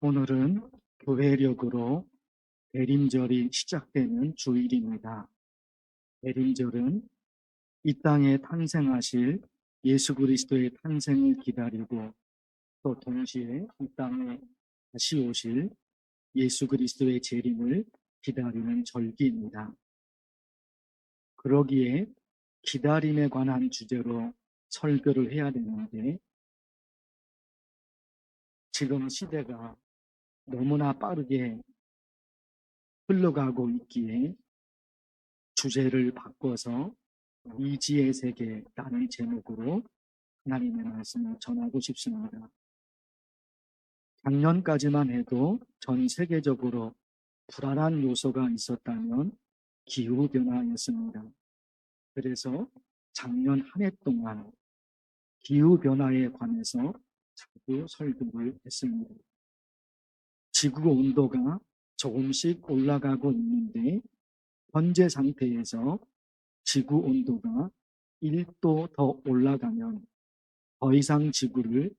오늘은 교회력으로 대림절이 시작되는 주일입니다. 대림절은 이 땅에 탄생하실 예수 그리스도의 탄생을 기다리고 또 동시에 이 땅에 다시 오실 예수 그리스도의 재림을 기다리는 절기입니다. 그러기에 기다림에 관한 주제로 설교를 해야 되는데 지금 시대가 너무나 빠르게 흘러가고 있기에 주제를 바꿔서 미지의 세계라는 제목으로 하나님의 말씀을 전하고 싶습니다. 작년까지만 해도 전 세계적으로 불안한 요소가 있었다면 기후변화였습니다. 그래서 작년 한 해 동안 기후변화에 관해서 자주 설교를 했습니다. 지구 온도가 조금씩 올라가고 있는데 현재 상태에서 지구 온도가 1도 더 올라가면 더 이상 지구를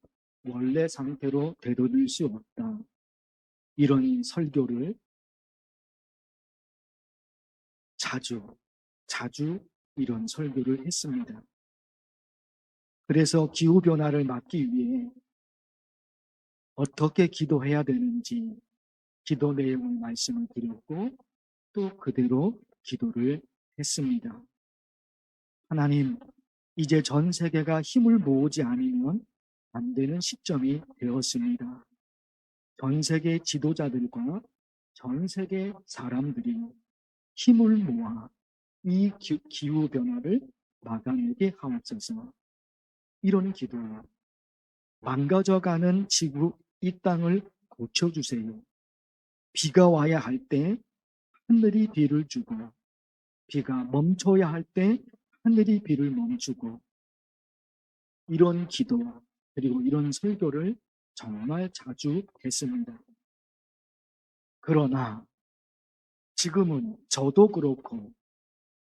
원래 상태로 되돌릴 수 없다. 이런 설교를 자주 이런 설교를 했습니다. 그래서 기후변화를 막기 위해 어떻게 기도해야 되는지 기도 내용을 말씀을 드렸고 또 그대로 기도를 했습니다. 하나님, 이제 전 세계가 힘을 모으지 않으면 안 되는 시점이 되었습니다. 전 세계 지도자들과 전 세계 사람들이 힘을 모아 이 기후변화를 막아내게 하옵소서. 이런 기도, 망가져가는 지구 이 땅을 고쳐주세요. 비가 와야 할 때 하늘이 비를 주고 비가 멈춰야 할 때 하늘이 비를 멈추고 이런 기도 그리고 이런 설교를 정말 자주 했습니다. 그러나 지금은 저도 그렇고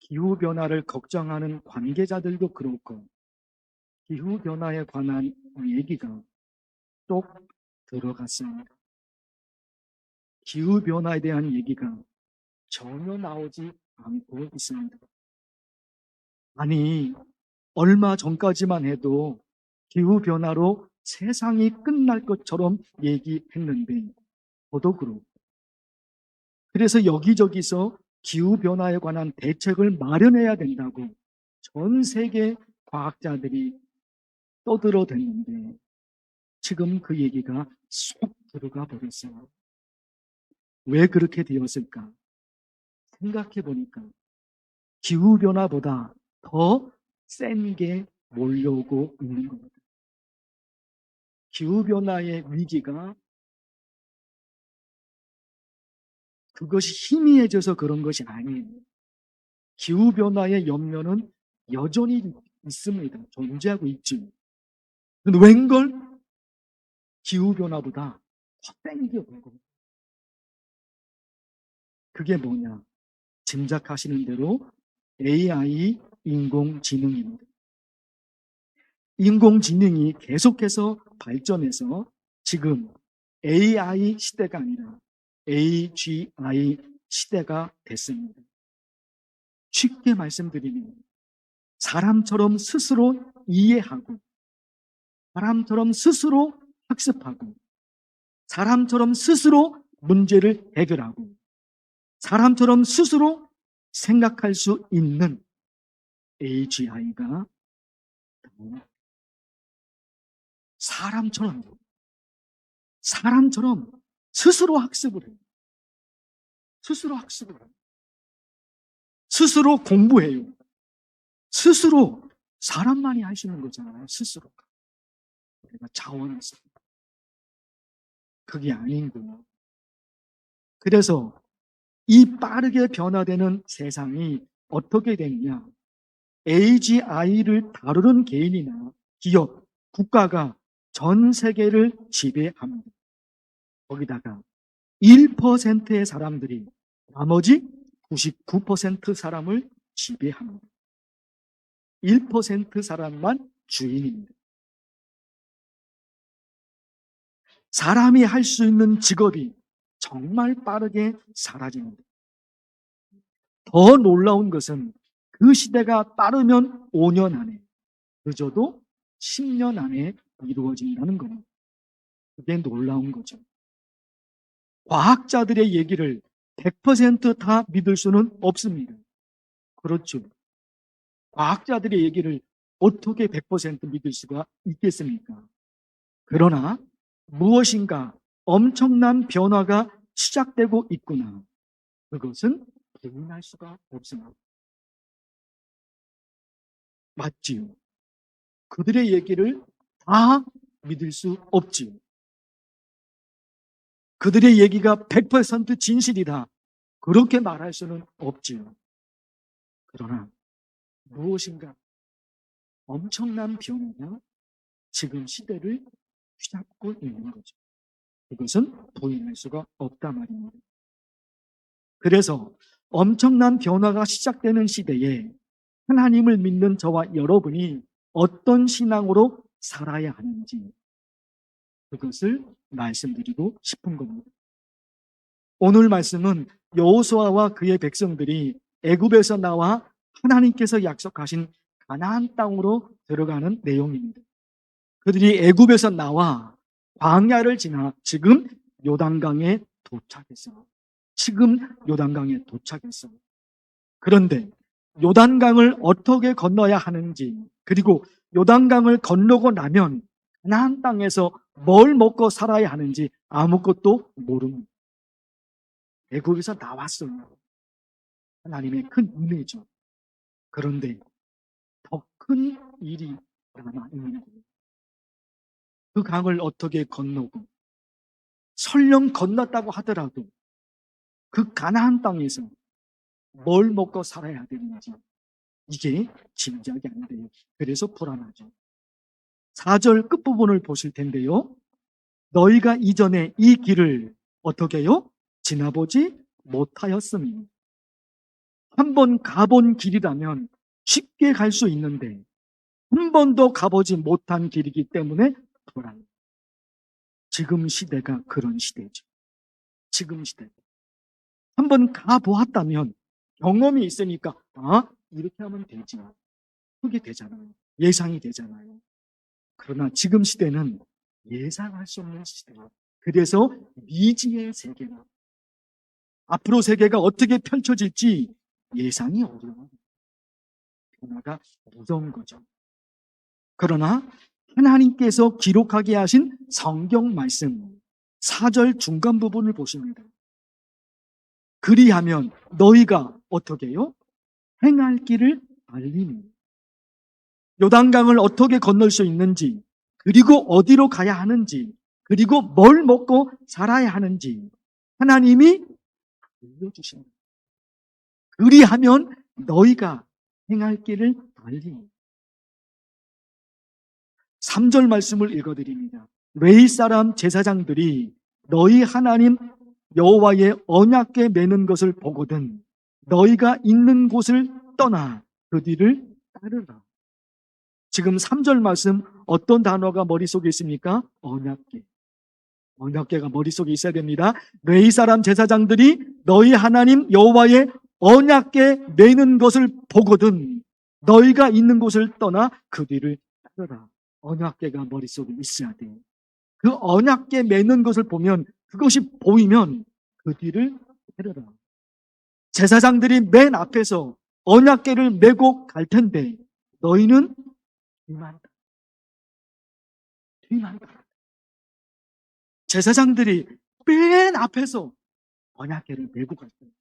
기후변화를 걱정하는 관계자들도 그렇고 기후변화에 관한 얘기가 또 들어갔습니다. 기후변화에 대한 얘기가 전혀 나오지 않고 있습니다. 아니, 얼마 전까지만 해도 기후변화로 세상이 끝날 것처럼 얘기했는데 저도 그렇고 그래서 여기저기서 기후변화에 관한 대책을 마련해야 된다고 전 세계 과학자들이 떠들어댔는데 지금 그 얘기가 쏙 들어가 버렸어요. 왜 그렇게 되었을까? 생각해 보니까 기후변화보다 더 센 게 몰려오고 있는 겁니다. 기후변화의 위기가 그것이 희미해져서 그런 것이 아니에요. 기후변화의 염려는 여전히 있습니다. 존재하고 있지. 근데 웬걸 기후변화보다 더 센 게 오는 겁니다. 그게 뭐냐? 짐작하시는 대로 AI, 인공지능입니다. 인공지능이 계속해서 발전해서 지금 AI 시대가 아니라 AGI 시대가 됐습니다. 쉽게 말씀드리면 사람처럼 스스로 이해하고 사람처럼 스스로 학습하고 사람처럼 스스로 문제를 해결하고 사람처럼 스스로 생각할 수 있는 AGI가 사람처럼 스스로 학습을 해요. 스스로 학습을 해요. 스스로 공부해요. 스스로 사람만이 할 수 있는 거잖아요. 스스로. 내가 자원해서. 그게 아닌 거예요. 그래서 이 빠르게 변화되는 세상이 어떻게 되느냐. AGI를 다루는 개인이나 기업, 국가가 전 세계를 지배합니다. 거기다가 1%의 사람들이 나머지 99% 사람을 지배합니다. 1% 사람만 주인입니다. 사람이 할 수 있는 직업이 정말 빠르게 사라집니다. 더 놀라운 것은 그 시대가 빠르면 5년 안에, 늦어도 10년 안에 이루어진다는 겁니다. 그게 놀라운 거죠. 과학자들의 얘기를 100% 다 믿을 수는 없습니다. 그렇죠. 과학자들의 얘기를 어떻게 100% 믿을 수가 있겠습니까? 그러나 무엇인가 엄청난 변화가 시작되고 있구나. 그것은 부인할 수가 없습니다. 맞지요? 그들의 얘기를 다 믿을 수 없지요. 그들의 얘기가 100% 진실이다. 그렇게 말할 수는 없지요. 그러나 무엇인가 엄청난 변화가 지금 시대를 휘잡고 있는 거죠. 그것은 부인할 수가 없단 말입니다. 그래서 엄청난 변화가 시작되는 시대에 하나님을 믿는 저와 여러분이 어떤 신앙으로 살아야 하는지 그것을 말씀드리고 싶은 겁니다. 오늘 말씀은 여호수아와 그의 백성들이 애굽에서 나와 하나님께서 약속하신 가나안 땅으로 들어가는 내용입니다. 그들이 애굽에서 나와 광야를 지나 지금 요단강에 도착했어요. 그런데 요단강을 어떻게 건너야 하는지, 그리고 요단강을 건너고 나면 가나안 땅에서 뭘 먹고 살아야 하는지 아무것도 모릅니다. 애굽에서 나왔어요. 하나님의 큰 은혜죠. 그런데 더 큰 일이 남아 있는 거예요. 그 강을 어떻게 건너고, 설령 건넜다고 하더라도 그 가나안 땅에서 뭘 먹고 살아야 되는지 이게 짐작이 안 돼요. 그래서 불안하죠. 4절 끝부분을 보실 텐데요. 너희가 이전에 이 길을 어떻게 해요? 지나보지 못하였으니. 한번 가본 길이라면 쉽게 갈 수 있는데 한 번도 가보지 못한 길이기 때문에 불안. 지금 시대가 그런 시대죠. 지금 시대. 한번 가보았다면 경험이 있으니까 이렇게 하면 되지. 그게 되잖아요. 예상이 되잖아요. 그러나 지금 시대는 예상할 수 없는 시대예요. 그래서 미지의 세계가 앞으로 세계가 어떻게 펼쳐질지 예상이 어려워요. 변화가 무서운 거죠. 그러나 하나님께서 기록하게 하신 성경 말씀 4절 중간 부분을 보십니다. 그리하면 너희가 어떻게 해요? 행할 길을 알리니. 요단강을 어떻게 건널 수 있는지, 그리고 어디로 가야 하는지, 그리고 뭘 먹고 살아야 하는지 하나님이 알려주십니다. 그리하면 너희가 행할 길을 알리니. 3절 말씀을 읽어드립니다. 레위 사람 제사장들이 너희 하나님 여호와의 언약궤 매는 것을 보거든 너희가 있는 곳을 떠나 그 뒤를 따르라. 지금 3절 말씀 어떤 단어가 머릿속에 있습니까? 언약궤. 언약궤가 머릿속에 있어야 됩니다. 레위 사람 제사장들이 너희 하나님 여호와의 언약궤 매는 것을 보거든 너희가 있는 곳을 떠나 그 뒤를 따르라. 언약궤가 머릿속에 있어야 돼요. 그 언약궤 매는 것을 보면, 그것이 보이면 그 뒤를 따르라. 제사장들이 맨 앞에서 언약궤를 메고 갈 텐데 너희는 뒤만 따라. 제사장들이 맨 앞에서 언약궤를 메고 갈 거예요.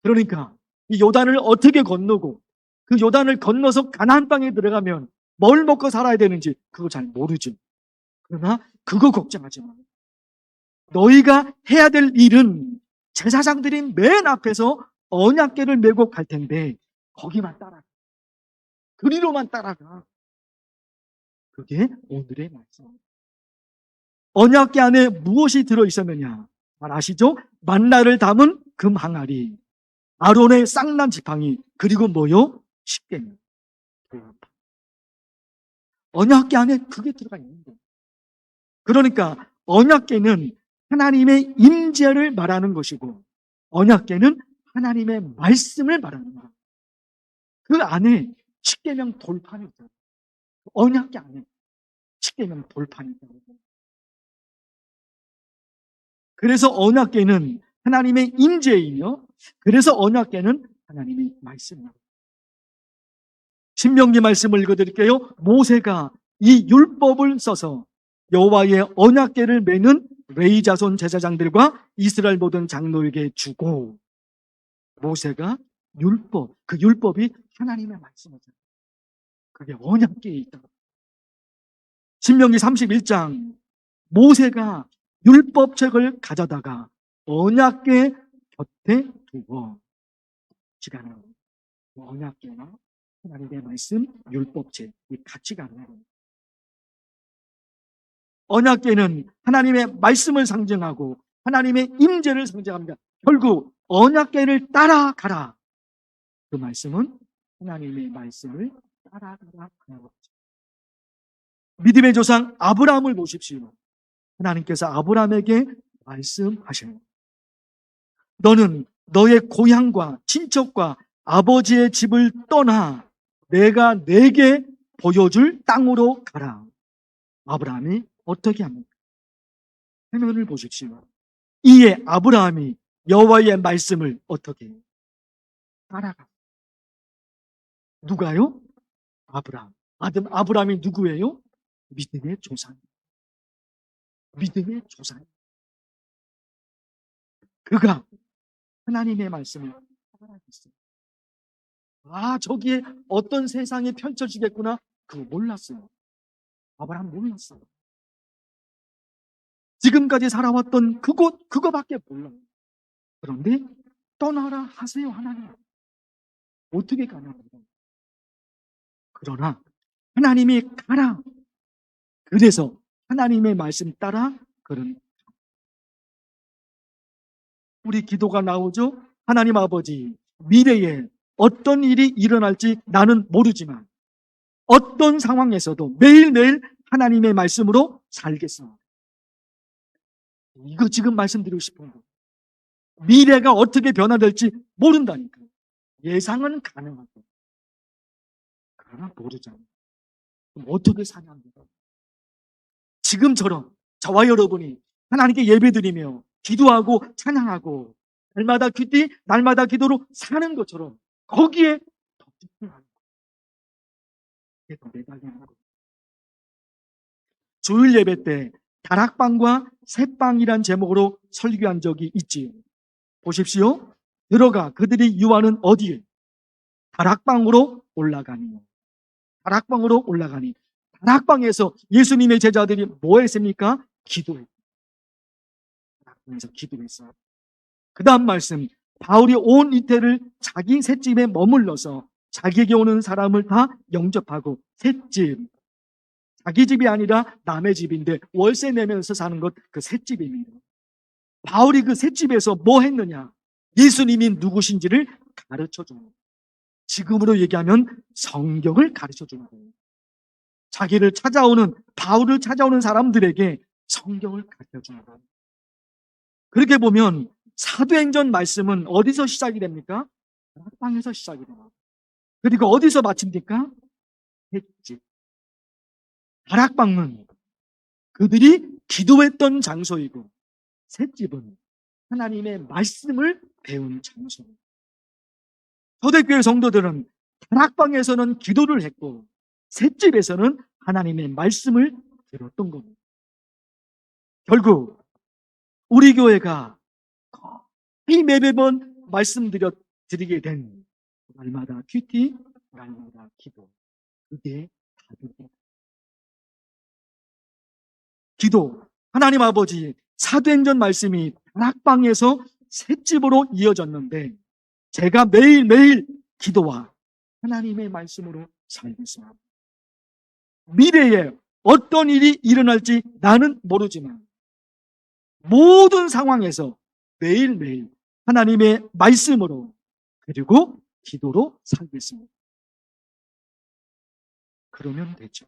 그러니까 이 요단을 어떻게 건너고 그 요단을 건너서 가나안 땅에 들어가면 뭘 먹고 살아야 되는지 그거 잘 모르죠. 그러나 그거 걱정하지 마. 너희가 해야 될 일은 제사장들이 맨 앞에서 언약궤를 메고 갈 텐데 거기만 따라가. 그리로만 따라가. 그게 오늘의 말씀. 언약궤 안에 무엇이 들어있었느냐? 말 아시죠? 만나를 담은 금 항아리, 아론의 쌍난 지팡이, 그리고 뭐요? 십계명. 언약궤 안에 그게 들어가 있는 거예요. 그러니까 언약궤는 하나님의 임재를 말하는 것이고 언약궤는 하나님의 말씀을 말하는 거예요. 그 안에 십계명 돌판이 있어요. 언약궤 안에 십계명 돌판이 있어요. 그래서 언약궤는 하나님의 임재이며 그래서 언약궤는 하나님의 말씀입니다. 신명기 말씀을 읽어드릴게요. 모세가 이 율법을 써서 여호와의 언약궤를 매는 레위 자손 제사장들과 이스라엘 모든 장로에게 주고 모세가 율법, 그 율법이 하나님의 말씀이잖아요. 그게 언약궤에 있다. 신명기 31장 모세가 율법책을 가져다가 언약궤 곁에 두고 시간을 언약궤나 하나님의 말씀, 율법책 이 같이 가는 거예요. 언약궤는 하나님의 말씀을 상징하고 하나님의 임재를 상징합니다. 결국 언약궤를 따라가라. 그 말씀은 하나님의 말씀을 따라가라 하는 거죠. 믿음의 조상 아브라함을 보십시오. 하나님께서 아브라함에게 말씀하셔요. 너는 너의 고향과 친척과 아버지의 집을 떠나 내가 내게 보여줄 땅으로 가라. 아브라함이 어떻게 합니까? 화면을 보십시오. 이에 아브라함이 여호와의 말씀을 어떻게 따라가? 누가요? 아브라함. 아브라함이 누구예요? 믿음의 조상. 믿음의 조상. 그가 하나님의 말씀을 따라갔어요. 아, 저기에 어떤 세상이 펼쳐지겠구나. 그거 몰랐어요. 아브라함 몰랐어요. 지금까지 살아왔던 그거밖에 몰라요. 그런데 떠나라 하세요, 하나님. 어떻게 가능합니까? 그러나 하나님이 가라. 그래서 하나님의 말씀 따라 그런 우리 기도가 나오죠. 하나님 아버지, 미래에 어떤 일이 일어날지 나는 모르지만 어떤 상황에서도 매일매일 하나님의 말씀으로 살겠습니다. 이거 지금 말씀드리고 싶은 거예요. 미래가 어떻게 변화될지 모른다니까요. 예상은 가능하고 그러나 모르잖아요. 그럼 어떻게 사냐입니다. 지금처럼 저와 여러분이 하나님께 예배드리며 기도하고 찬양하고 날마다 기도로 사는 것처럼 거기에 더 집중하는 거예요. 그게 더 매달리는 거예요. 주일 예배 때 다락방과 새방이란 제목으로 설교한 적이 있지요. 보십시오. 들어가 그들이 유하는 어디에? 다락방으로 올라가니. 다락방으로 올라가니. 다락방에서 예수님의 제자들이 뭐 했습니까? 기도했어요. 다락방에서 기도했어요. 그 다음 말씀. 바울이 온 이태를 자기 셋집에 머물러서 자기에게 오는 사람을 다 영접하고 셋집. 자기 집이 아니라 남의 집인데 월세 내면서 사는 것 그 셋집입니다. 바울이 그 셋집에서 뭐 했느냐? 예수님이 누구신지를 가르쳐주는 거예요. 지금으로 얘기하면 성경을 가르쳐주는 거예요. 바울을 찾아오는 사람들에게 성경을 가르쳐주는 거예요. 그렇게 보면 사도행전 말씀은 어디서 시작이 됩니까? 다락방에서 시작이 돼요. 그리고 어디서 마칩니까? 셋집. 다락방은 그들이 기도했던 장소이고 셋집은 하나님의 말씀을 배운 장소입니다. 초대교회 성도들은 다락방에서는 기도를 했고 셋집에서는 하나님의 말씀을 들었던 겁니다. 결국 우리 교회가 거의 매번 말씀드리게 된 날마다 큐티, 날마다 기도. 그게 답입니다. 기도, 하나님 아버지, 사도행전 말씀이 다락방에서 셋집으로 이어졌는데 제가 매일매일 기도와 하나님의 말씀으로 살겠습니다. 미래에 어떤 일이 일어날지 나는 모르지만 모든 상황에서 매일매일 하나님의 말씀으로 그리고 기도로 살겠습니다. 그러면 되죠.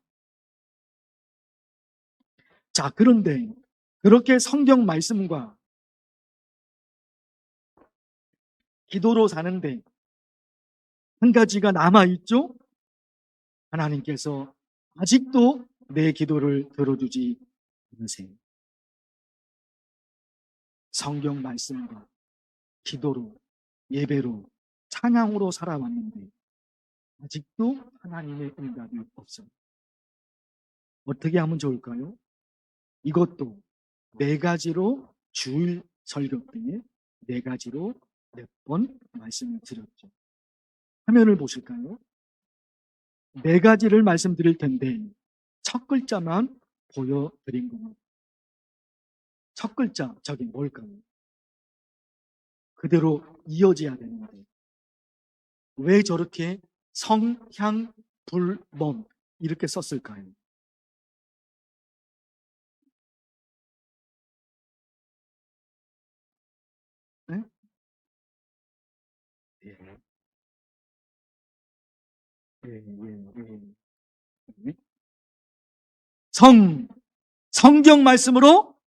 자, 그런데 그렇게 성경 말씀과 기도로 사는데 한 가지가 남아있죠? 하나님께서 아직도 내 기도를 들어주지 않으세요. 성경 말씀과 기도로, 예배로, 찬양으로 살아왔는데 아직도 하나님의 응답이 없어요. 어떻게 하면 좋을까요? 이것도 네 가지로 주일 설교 때 네 가지로 몇 번 말씀을 드렸죠. 화면을 보실까요? 네 가지를 말씀드릴 텐데 첫 글자만 보여드린 겁니다. 첫 글자, 저게 뭘까요? 그대로 이어져야 되는데 왜 저렇게 성향, 불, 멈 이렇게 썼을까요? 네? 예, 예, 예, 예. 성경 말씀으로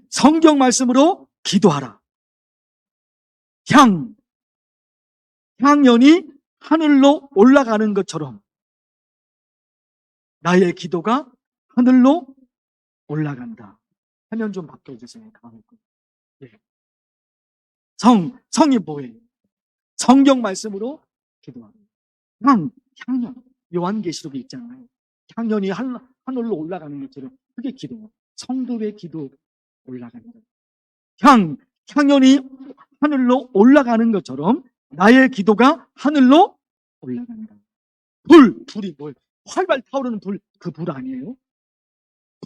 성경 말씀으로 기도하라. 향연이 하늘로 올라가는 것처럼 나의 기도가 하늘로 올라간다. 화면 좀 바꿔주세요. 예. 성이 뭐예요? 성경 말씀으로 기도하라. 향연. 요한계시록에 있잖아요. 향연이 하늘로 올라가는 것처럼 그게 기도. 성도의 기도 올라간다. 향연이 하늘로 올라가는 것처럼 나의 기도가 하늘로 올라간다. 불이 뭐예요? 활발 타오르는 불, 그 불 아니에요?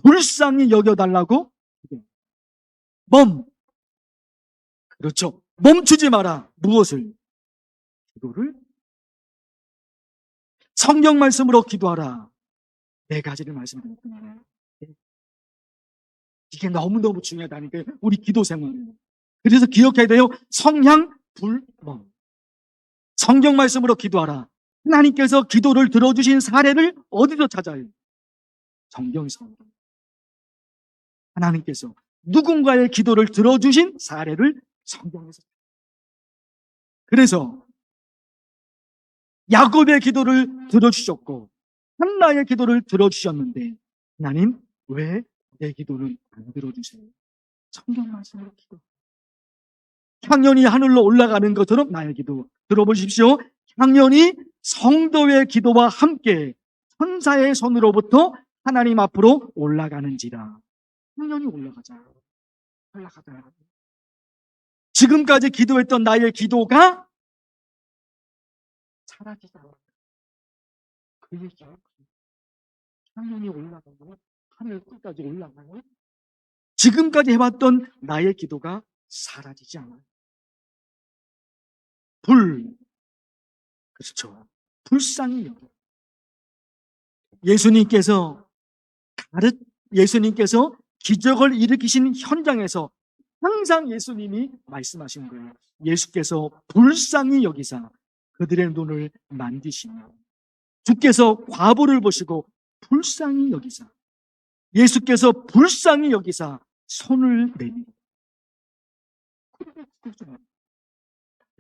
불쌍히 여겨달라고? 그렇죠. 멈추지 마라. 무엇을? 기도를. 성경 말씀으로 기도하라. 네 가지를 말씀드렸습니다. 이게 너무너무 중요하다니까요. 우리 기도 생활. 그래서 기억해야 돼요. 성향, 불, 멈. 성경 말씀으로 기도하라. 하나님께서 기도를 들어주신 사례를 어디서 찾아요? 성경에서. 하나님께서 누군가의 기도를 들어주신 사례를 성경에서. 그래서 야곱의 기도를 들어주셨고 한나의 기도를 들어주셨는데 하나님 왜 내 기도를 안 들어주세요? 성경 말씀으로 기도. 향연이 하늘로 올라가는 것처럼 나의 기도 들어보십시오. 향연이 성도의 기도와 함께 천사의 손으로부터 하나님 앞으로 올라가는지라. 향연이 올라가자. 지금까지 기도했던 나의 기도가 사라지지 않아. 그 얘기예요. 향연이 올라가고 하늘 끝까지 올라가요. 지금까지 해왔던 나의 기도가 사라지지 않아요. 그렇죠. 불쌍히 여겨. 예수님께서 기적을 일으키신 현장에서 항상 예수님이 말씀하신 거예요. 예수께서 불쌍히 여기사 그들의 눈을 만지시며 주께서 과부를 보시고 불쌍히 여기사 예수께서 불쌍히 여기사 손을 내밀어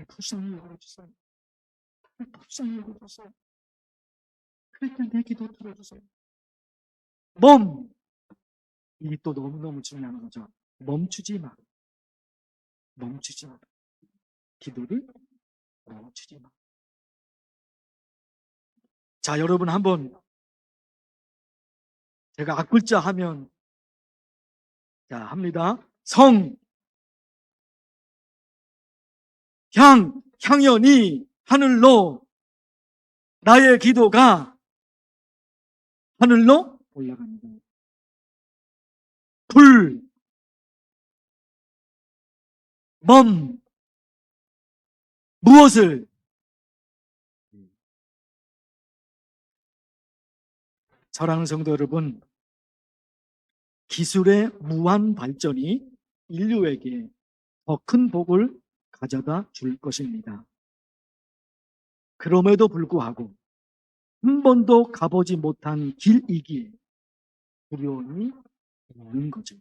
불쌍히 여겨주세요. 불쌍히 여겨주세요. 그럴 때 내 기도 들어주세요. 이게 또 너무너무 중요한 거죠. 멈추지 마. 기도를 멈추지 마. 자, 여러분 한번 제가 앞글자 하면 자, 합니다. 향연이 하늘로 나의 기도가 하늘로 올라갑니다. 무엇을? 사랑하는 성도 여러분, 기술의 무한 발전이 인류에게 더 큰 복을 가져다 줄 것입니다. 그럼에도 불구하고 한 번도 가보지 못한 길이기에 두려움이 없는 거죠.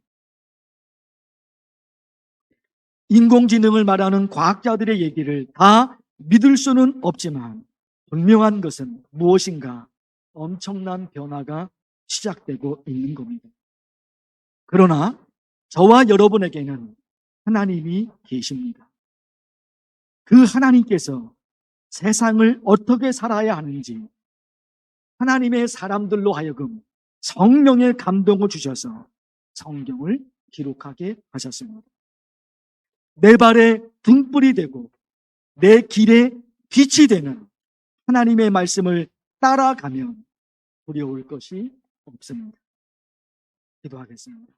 인공지능을 말하는 과학자들의 얘기를 다 믿을 수는 없지만 분명한 것은 무엇인가 엄청난 변화가 시작되고 있는 겁니다. 그러나 저와 여러분에게는 하나님이 계십니다. 그 하나님께서 세상을 어떻게 살아야 하는지 하나님의 사람들로 하여금 성령의 감동을 주셔서 성경을 기록하게 하셨습니다. 내 발에 등불이 되고 내 길에 빛이 되는 하나님의 말씀을 따라가면 두려울 것이 없습니다. 기도하겠습니다.